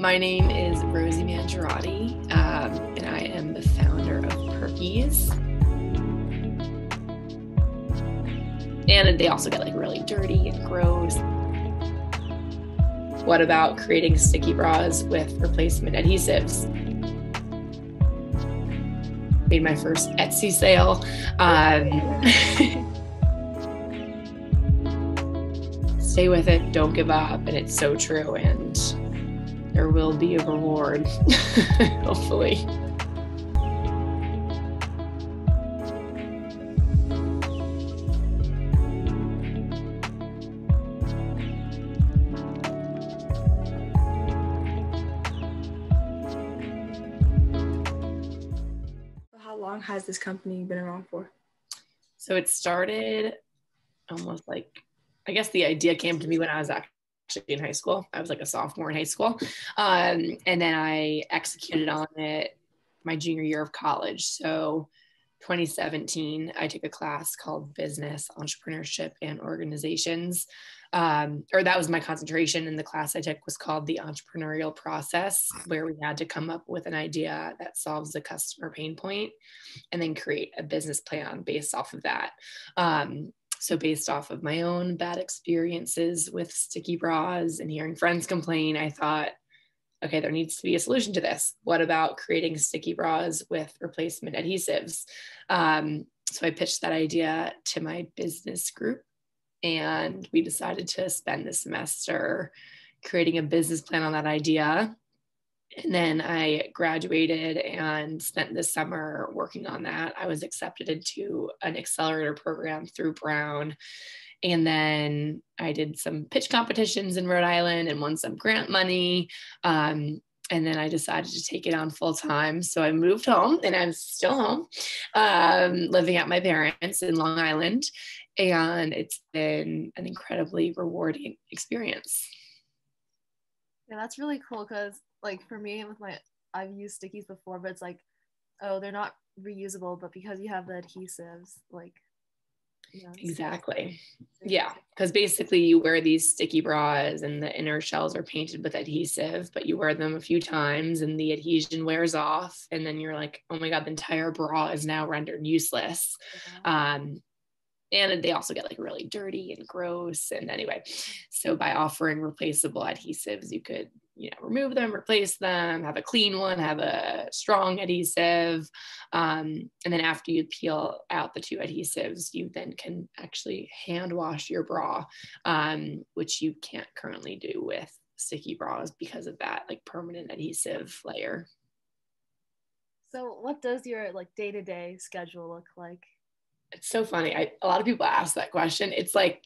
My name is Rosie Mangiarotti, and I am the founder of Perkies. And they also get like really dirty and gross. What about creating sticky bras with replacement adhesives? Made my first Etsy sale. Stay with it, don't give up, and it's so true, and there will be a reward, hopefully. How long has this company been around for? So it started almost like, I guess the idea came to me when I was actually in high school. I was like a sophomore in high school. And then I executed on it my junior year of college. So 2017, I took a class called Business, Entrepreneurship, and Organizations. Or that was my concentration. And the class I took was called The Entrepreneurial Process, where we had to come up with an idea that solves the customer pain point and then create a business plan based off of that. So based off of my own bad experiences with sticky bras and hearing friends complain, I thought, okay, there needs to be a solution to this. What about creating sticky bras with replacement adhesives? So I pitched that idea to my business group, and we decided to spend the semester creating a business plan on that idea. And then I graduated and spent the summer working on that. I was accepted into an accelerator program through Brown. And then I did some pitch competitions in Rhode Island and won some grant money. And then I decided to take it on full time. So I moved home, and I'm still home, living at my parents in Long Island. And it's been an incredibly rewarding experience. Yeah, that's really cool because, like, for me, I've used stickies before, but it's like, oh, they're not reusable, but because you have the adhesives, like, Exactly. Yeah, because basically you wear these sticky bras and the inner shells are painted with adhesive, but you wear them a few times and the adhesion wears off, and then you're like, oh my God, the entire bra is now rendered useless. And they also get like really dirty and gross. And anyway, so by offering replaceable adhesives, you could, remove them, replace them, have a clean one, have a strong adhesive. And then after you peel out the two adhesives, you then can actually hand wash your bra, which you can't currently do with sticky bras because of that like permanent adhesive layer. So what does your like day-to-day schedule look like? It's so funny. A lot of people ask that question. It's like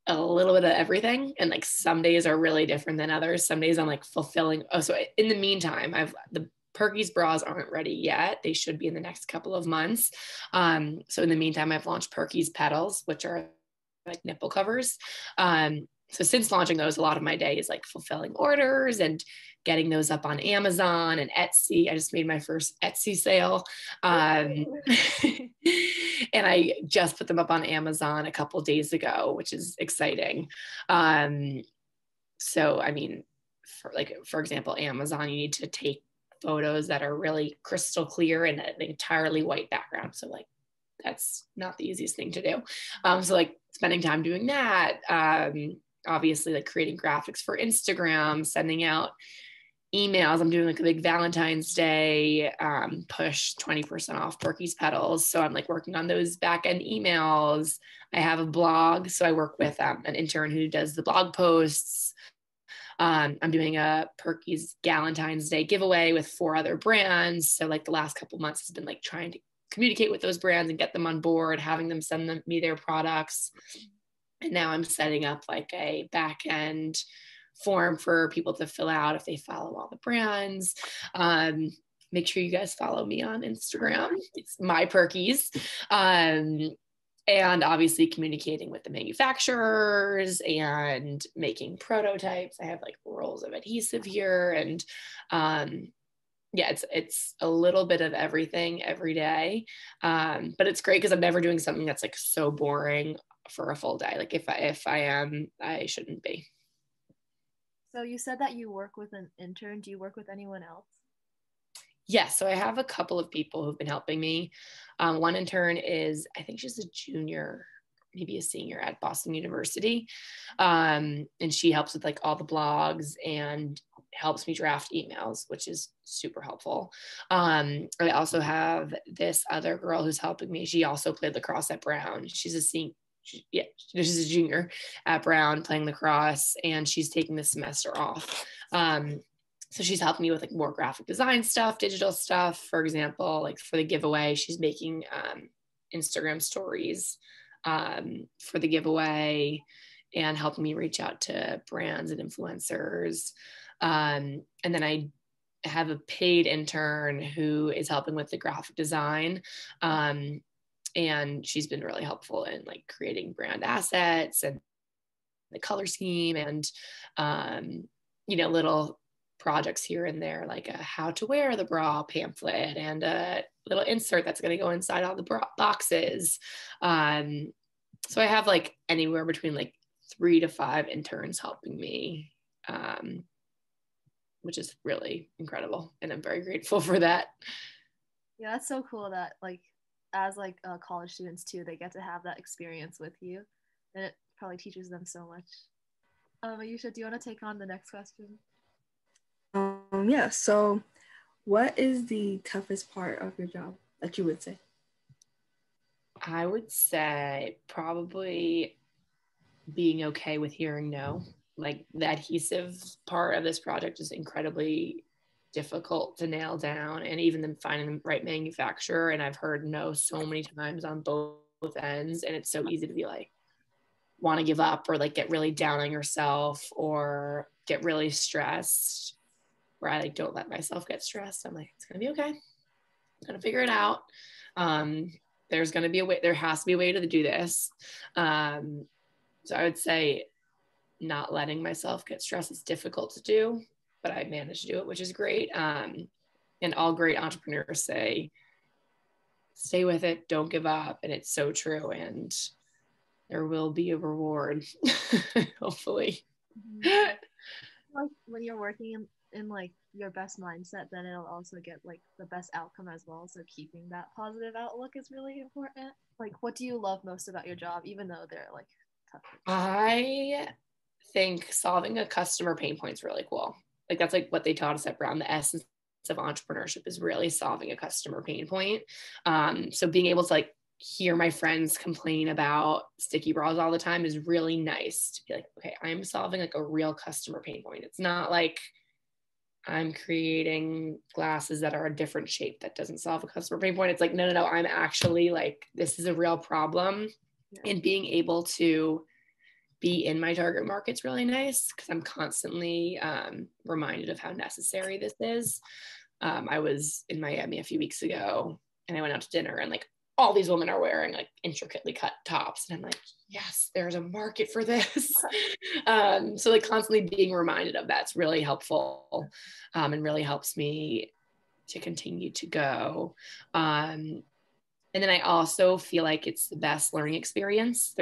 a little bit of everything. And like some days are really different than others. Some days I'm like fulfilling. Oh, so in the meantime, the Perkies bras aren't ready yet. They should be in the next couple of months. So in the meantime, I've launched Perkies petals, which are like nipple covers. So since launching those, a lot of my day is like fulfilling orders and getting those up on Amazon and Etsy. I just made my first Etsy sale. And I just put them up on Amazon a couple of days ago, which is exciting. So, I mean, for example, Amazon, you need to take photos that are really crystal clear and an entirely white background. So like, that's not the easiest thing to do. So like spending time doing that, obviously like creating graphics for Instagram, sending out emails. I'm doing like a big Valentine's Day push 20% off Perkies petals. So I'm like working on those back end emails. I have a blog. So I work with an intern who does the blog posts. I'm doing a Perkies Valentine's Day giveaway with 4 other brands. So like the last couple months has been like trying to communicate with those brands and get them on board, having them send me their products. And now I'm setting up like a back end form for people to fill out if they follow all the brands. Make sure you guys follow me on Instagram. It's my Perkies. And obviously communicating with the manufacturers and making prototypes. I have like rolls of adhesive here, and yeah, it's a little bit of everything every day. But it's great because I'm never doing something that's like so boring for a full day. Like if I am, I shouldn't be. So you said that you work with an intern. Do you work with anyone else? Yes, so I have a couple of people who've been helping me. One intern is, I think she's a junior, maybe a senior at Boston University. And she helps with like all the blogs and helps me draft emails, which is super helpful. I also have this other girl who's helping me. She also played lacrosse at Brown. She's a senior. She's a junior at Brown playing lacrosse, and she's taking this semester off. So she's helping me with like more graphic design stuff, digital stuff. For example, like for the giveaway, she's making Instagram stories for the giveaway and helping me reach out to brands and influencers. And then I have a paid intern who is helping with the graphic design. And she's been really helpful in like creating brand assets and the color scheme and, little projects here and there, like a how to wear the bra pamphlet and a little insert that's going to go inside all the boxes. So I have like anywhere between like 3 to 5 interns helping me, which is really incredible. And I'm very grateful for that. Yeah, that's so cool that like as like college students too, they get to have that experience with you, and it probably teaches them so much. Ayisha, do you want to take on the next question? Yeah, so what is the toughest part of your job that you would say? I would say probably being okay with hearing no. Like the adhesive part of this project is incredibly difficult to nail down, and even then finding the right manufacturer. And I've heard no so many times on both ends, and it's so easy to be like, want to give up or like get really down on yourself or get really stressed, where I like don't let myself get stressed. I'm like, it's gonna be okay. I'm gonna figure it out. There's gonna be a way. There has to be a way to do this. So I would say not letting myself get stressed is difficult to do, but I managed to do it, which is great. And all great entrepreneurs say, stay with it, don't give up. And it's so true. And there will be a reward, hopefully. Mm-hmm. Like when you're working in like your best mindset, then it'll also get like the best outcome as well. So keeping that positive outlook is really important. Like, what do you love most about your job, even though they're like tough? I think solving a customer pain point is really cool. Like that's like what they taught us at Brown. The essence of entrepreneurship is really solving a customer pain point. So being able to like hear my friends complain about sticky bras all the time is really nice to be like, okay, I'm solving like a real customer pain point. It's not like I'm creating glasses that are a different shape that doesn't solve a customer pain point. It's like, no, I'm actually like, this is a real problem. Yeah. And being able to be in my target market's really nice because I'm constantly reminded of how necessary this is. I was in Miami a few weeks ago and I went out to dinner and like all these women are wearing like intricately cut tops. And I'm like, yes, there's a market for this. So like constantly being reminded of that's really helpful and really helps me to continue to go. And then I also feel like it's the best learning experience.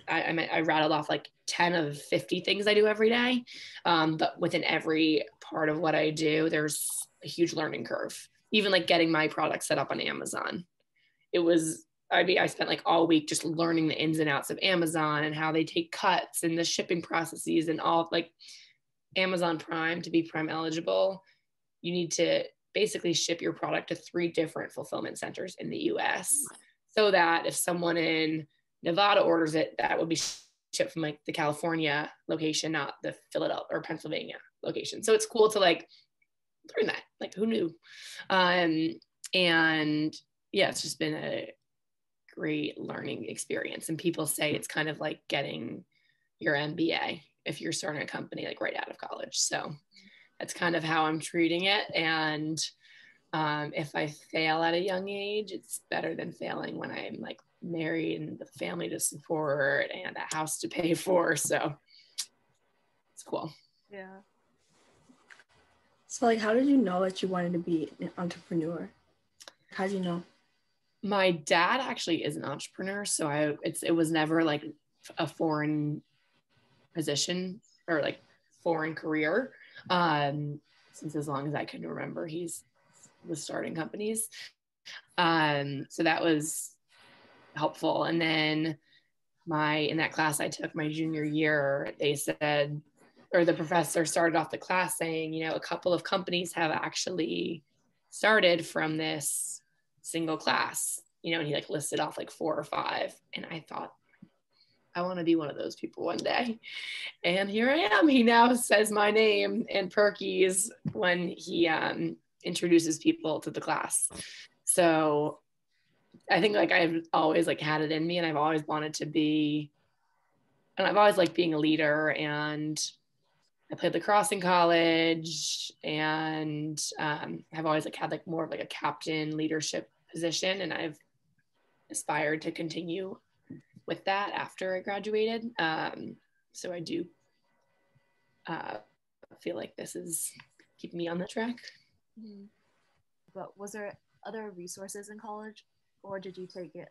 I rattled off like 10 of 50 things I do every day. But within every part of what I do, there's a huge learning curve. Even like getting my product set up on Amazon. I spent like all week just learning the ins and outs of Amazon and how they take cuts and the shipping processes and all like Amazon Prime. To be Prime eligible, you need to basically ship your product to 3 different fulfillment centers in the US so that if someone in Nevada orders it, that would be shipped from like the California location, not the Philadelphia or Pennsylvania location. So it's cool to like learn that, like who knew? And yeah, it's just been a great learning experience. And people say it's kind of like getting your MBA if you're starting a company like right out of college. So that's kind of how I'm treating it. And if I fail at a young age, it's better than failing when I'm like married and the family to support and a house to pay for. So it's cool. Yeah. So like, how did you know that you wanted to be an entrepreneur? How did you know? My dad actually is an entrepreneur, so it was never like a foreign position or like foreign career. Since as long as I can remember, was starting companies. So that was helpful. And then in that class I took my junior year, they said, or the professor started off the class saying, you know, a couple of companies have actually started from this single class, you know, and he like listed off like 4 or 5. And I thought, I want to be one of those people one day. And here I am. He now says my name in Perkies when he introduces people to the class. So I think like I've always like had it in me, and I've always wanted to be, and I've always liked being a leader. And I played lacrosse in college, and I've always like had like more of like a captain leadership position, and I've aspired to continue with that after I graduated. So I do feel like this is keeping me on the track. Mm-hmm. But was there other resources in college, or did you take it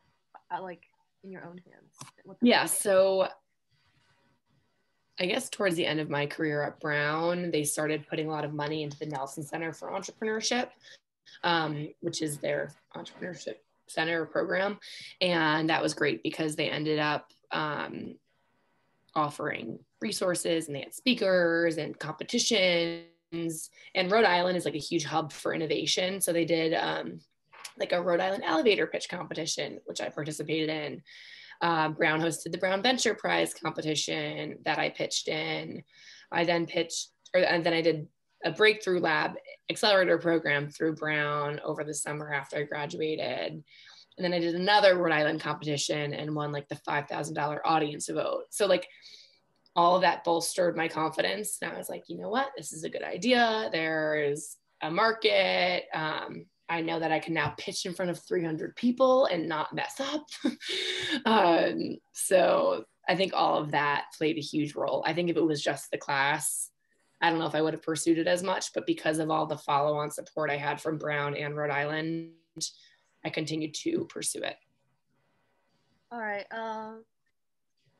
like in your own hands? Yeah, so I guess towards the end of my career at Brown, they started putting a lot of money into the Nelson Center for Entrepreneurship, which is their entrepreneurship center program. And that was great because they ended up offering resources, and they had speakers and competitions. And Rhode Island is like a huge hub for innovation. So they did like a Rhode Island elevator pitch competition, which I participated in. Brown hosted the Brown Venture Prize competition that I pitched in. And then I did a breakthrough lab accelerator program through Brown over the summer after I graduated. And then I did another Rhode Island competition and won like the $5,000 audience vote. So like all of that bolstered my confidence. And I was like, you know what, this is a good idea. There's a market. I know that I can now pitch in front of 300 people and not mess up. So I think all of that played a huge role. I think if it was just the class, I don't know if I would have pursued it as much, but because of all the follow-on support I had from Brown and Rhode Island, I continued to pursue it. All right.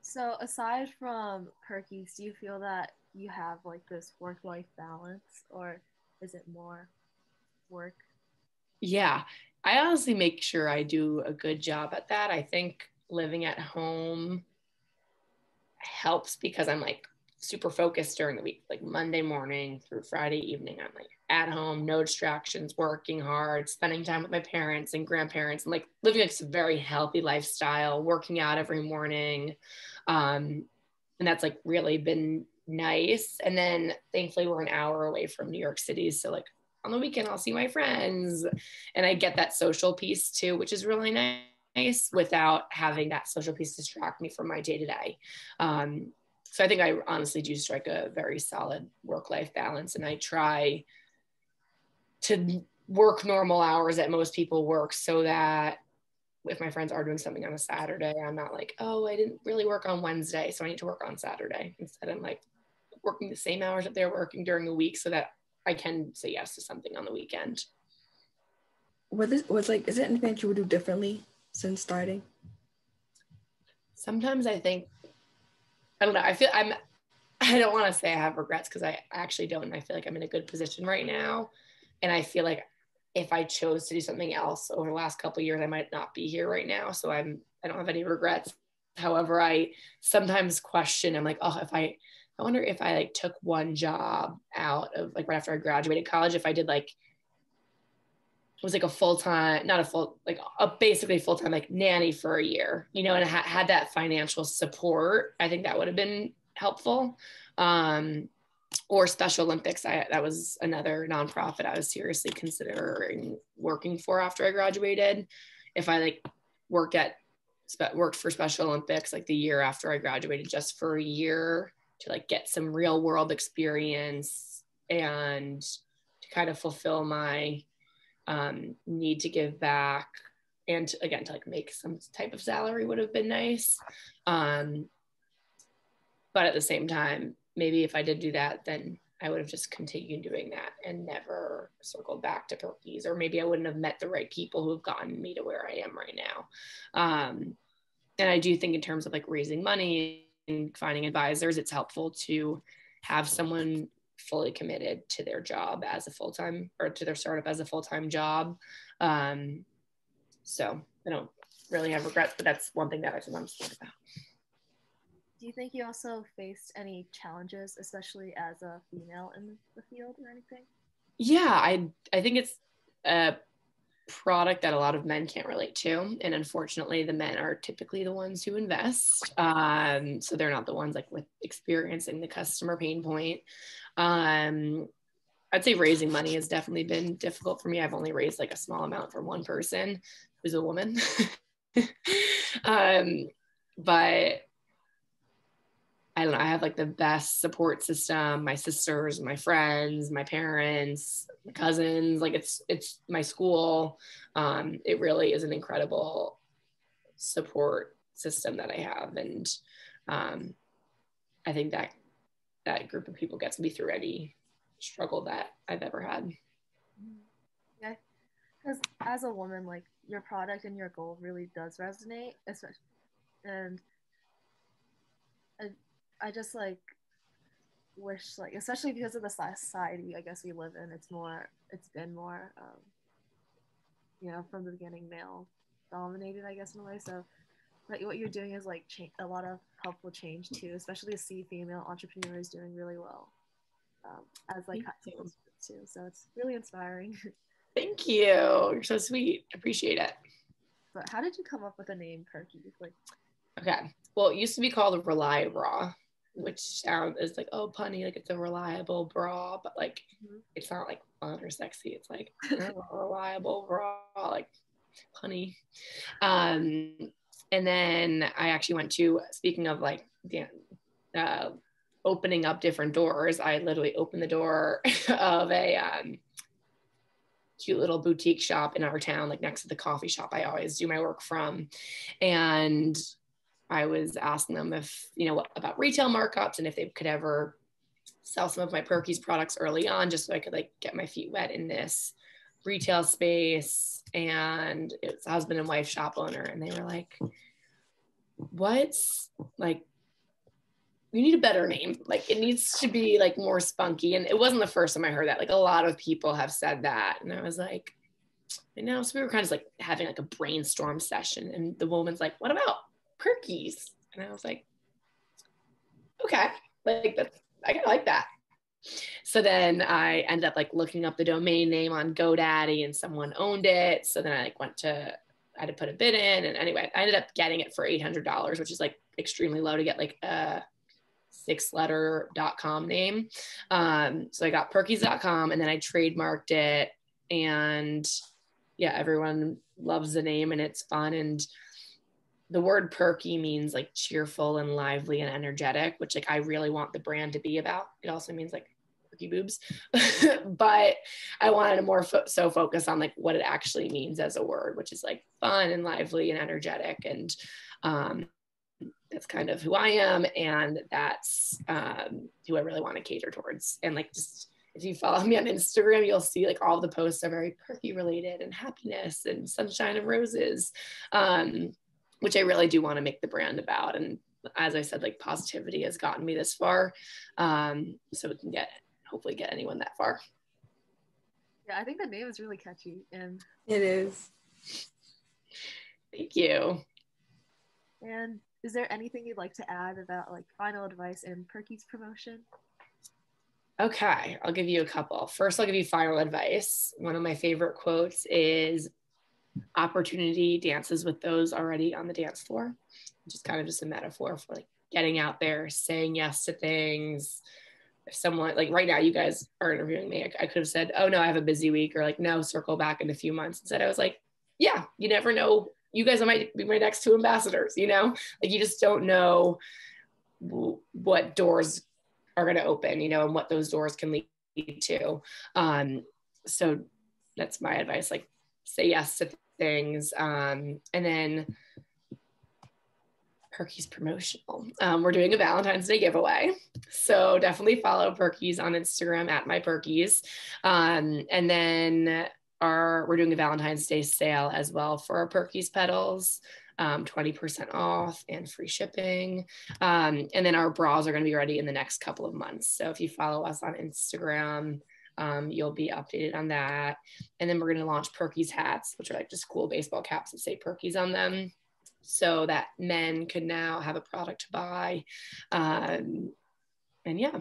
So aside from Perkies, do you feel that you have like this work-life balance, or is it more work? Yeah, I honestly make sure I do a good job at that. I think living at home helps because I'm like super focused during the week, like Monday morning through Friday evening. I'm like at home, no distractions, working hard, spending time with my parents and grandparents, and like living like a very healthy lifestyle, working out every morning. And that's like really been nice. And then thankfully we're an hour away from New York City. So like on the weekend, I'll see my friends, and I get that social piece too, which is really nice without having that social piece distract me from my day to day. So I think I honestly do strike a very solid work-life balance, and I try to work normal hours that most people work, so that if my friends are doing something on a Saturday, I'm not like, oh, I didn't really work on Wednesday, so I need to work on Saturday. Instead, I'm like working the same hours that they're working during the week so that I can say yes to something on the weekend. Is it anything that you would do differently since starting? Sometimes I think, I don't know, I don't want to say I have regrets because I actually don't. I feel like I'm in a good position right now. And I feel like if I chose to do something else over the last couple of years, I might not be here right now. So I don't have any regrets. However, I sometimes question, I'm like, oh, I wonder if I like took one job out of like right after I graduated college, if I did like, it was like a full-time, not a full, like a basically full-time like nanny for a year, you know, and had that financial support, I think that would have been helpful. Or Special Olympics. That was another nonprofit I was seriously considering working for after I graduated. If I like worked for Special Olympics like the year after I graduated, just for a year to like get some real world experience and to kind of fulfill my need to give back, and again to like make some type of salary would have been nice. But at the same time, maybe if I did do that, then I would have just continued doing that and never circled back to Perkies, or maybe I wouldn't have met the right people who have gotten me to where I am right now. And I do think in terms of like raising money and finding advisors, it's helpful to have someone fully committed to their job as a full-time, or to their startup as a full-time job. So I don't really have regrets, but that's one thing that I sometimes think about. Do you think you also faced any challenges, especially as a female in the field or anything? Yeah, I think it's a product that a lot of men can't relate to, and unfortunately the men are typically the ones who invest, so they're not the ones like with experiencing the customer pain point. I'd say raising money has definitely been difficult for me. I've only raised like a small amount for one person who's a woman. But I don't know, I have like the best support system, my sisters, my friends, my parents, my cousins, like it's my school. It really is an incredible support system that I have. And I think that group of people gets me through any struggle that I've ever had. Yeah, because as a woman, like your product and your goal really does resonate, especially, and I just like wish, like, especially because of the society I guess we live in, it's been more from the beginning male dominated, I guess, in a way. So like what you're doing is like a lot of helpful change too, especially to see female entrepreneurs doing really well as like high school students too. So it's really inspiring. Thank you. You're so sweet. Appreciate it. But how did you come up with the name Perkies? Like, okay, well, it used to be called a Rely Bra, which sounds is like, oh, punny, like it's a reliable bra, but like it's not like fun or sexy. It's like a reliable bra, like punny. And then I actually went to, speaking of like opening up different doors, I literally opened the door of a cute little boutique shop in our town, like next to the coffee shop I always do my work from. And I was asking them if, about retail markups and if they could ever sell some of my Perkies products early on, just so I could like get my feet wet in this retail space. And it's a husband and wife shop owner. And they were like, what's like, you need a better name. Like it needs to be like more spunky. And it wasn't the first time I heard that. Like a lot of people have said that. And I was like, so we were kind of like having like a brainstorm session. And the woman's like, what about Perkies? And I was like, okay, like that's, I kind of like that. So then I ended up like looking up the domain name on GoDaddy and someone owned it. So then I like I had to put a bid in. And anyway, I ended up getting it for $800, which is like extremely low to get like a 6-letter.com name. So I got Perkies.com and then I trademarked it. And yeah, everyone loves the name and it's fun. And the word perky means like cheerful and lively and energetic, which like I really want the brand to be about. It also means like perky boobs, but I wanted to more focus on like what it actually means as a word, which is like fun and lively and energetic. And that's kind of who I am. And that's who I really want to cater towards. And like, just if you follow me on Instagram, you'll see like all the posts are very perky related and happiness and sunshine and roses. Which I really do want to make the brand about. And as I said, like positivity has gotten me this far. So we can hopefully get anyone that far. Yeah, I think the name is really catchy. And it is. Thank you. And is there anything you'd like to add about like final advice and Perkies promotion? Okay, I'll give you a couple. First, I'll give you final advice. One of my favorite quotes is, opportunity dances with those already on the dance floor, which is kind of just a metaphor for like getting out there, saying yes to things. If someone, like right now, you guys are interviewing me, I could have said, oh no, I have a busy week, or like, no, circle back in a few months. Instead, I was like, yeah, you never know. You guys might be my next 2 ambassadors, like you just don't know what doors are going to open, and what those doors can lead to. So that's my advice, like say yes to things. And then Perkies promotional. We're doing a Valentine's Day giveaway. So definitely follow Perkies on Instagram at my Perkies. And then we're doing a Valentine's Day sale as well for our Perkies petals. 20% off and free shipping. And then our bras are going to be ready in the next couple of months. So if you follow us on Instagram, you'll be updated on that. And then we're going to launch Perkies hats, which are like just cool baseball caps that say Perkies on them, so that men can now have a product to buy. And yeah.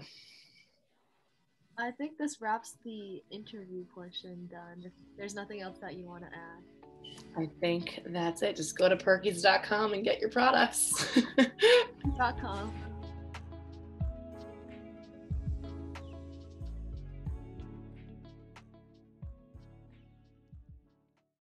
I think this wraps the interview portion done. If there's nothing else that you want to add. I think that's it. Just go to perkies.com and get your products. .com.